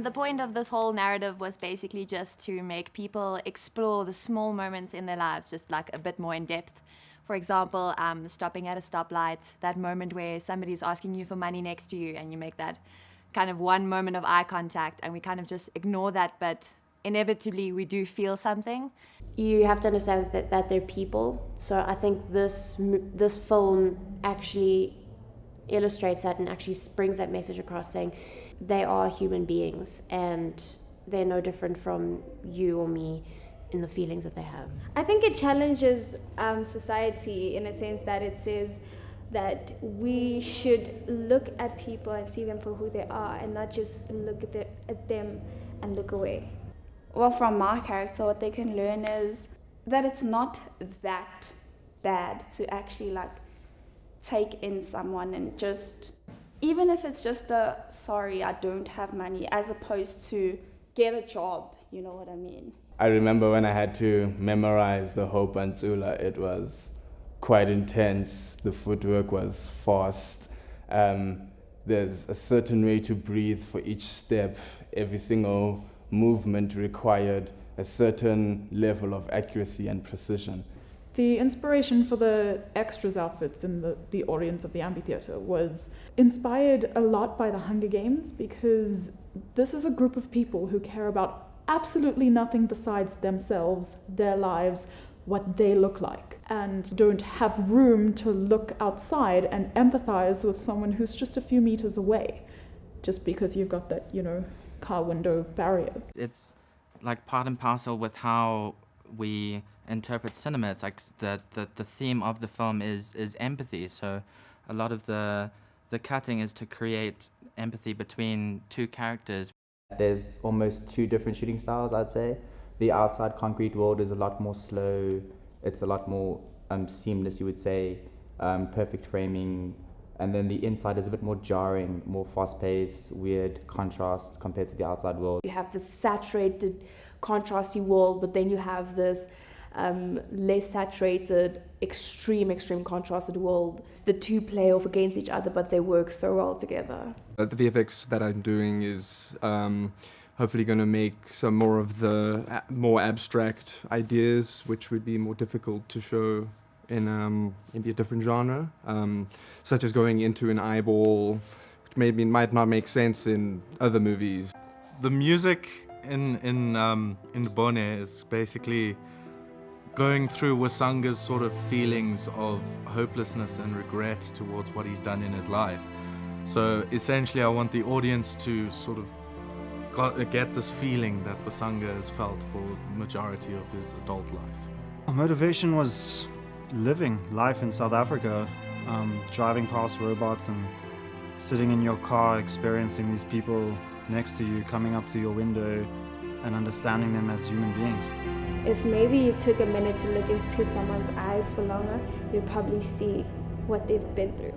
The point of this whole narrative was basically just to make people explore the small moments in their lives, just like a bit more in depth. For example, stopping at a stoplight, that moment where somebody's asking you for money next to you and you make that kind of one moment of eye contact and we kind of just ignore that, but inevitably we do feel something. You have to understand that they're people. So I think this film actually illustrates that and actually brings that message across, saying they are human beings and they're no different from you or me in the feelings that they have. I think it challenges society in a sense that it says that we should look at people and see them for who they are and not just look at them and look away. Well, from my character, what they can learn is that it's not that bad to actually like take in someone and just, even if it's just a sorry, I don't have money, as opposed to get a job, you know what I mean? I remember when I had to memorize the whole Pantsula, it was quite intense. The footwork was fast. There's a certain way to breathe for each step. Every single movement required a certain level of accuracy and precision. The inspiration for the extras outfits in the audience of the amphitheater was inspired a lot by the Hunger Games, because this is a group of people who care about absolutely nothing besides themselves, their lives, what they look like, and don't have room to look outside and empathize with someone who's just a few meters away, just because you've got that, car window barrier. It's like part and parcel with how we interpret cinema. It's like the theme of the film is empathy. So a lot of the cutting is to create empathy between two characters. There's almost two different shooting styles, I'd say. The outside concrete world is a lot more slow. It's a lot more seamless, you would say, perfect framing. And then the inside is a bit more jarring, more fast-paced, weird contrasts compared to the outside world. You have this saturated, contrasty world, but then you have this less saturated, extreme contrasted world. The two play off against each other, but they work so well together. The VFX that I'm doing is hopefully going to make some more of the more abstract ideas, which would be more difficult to show in maybe a different genre, such as going into an eyeball, which maybe might not make sense in other movies. The music in Ndibone is basically going through Wasanga's sort of feelings of hopelessness and regret towards what he's done in his life. So essentially I want the audience to sort of get this feeling that Wasanga has felt for the majority of his adult life. Our motivation was living life in South Africa, driving past robots and sitting in your car, experiencing these people next to you, coming up to your window and understanding them as human beings. If maybe you took a minute to look into someone's eyes for longer, you'd probably see what they've been through.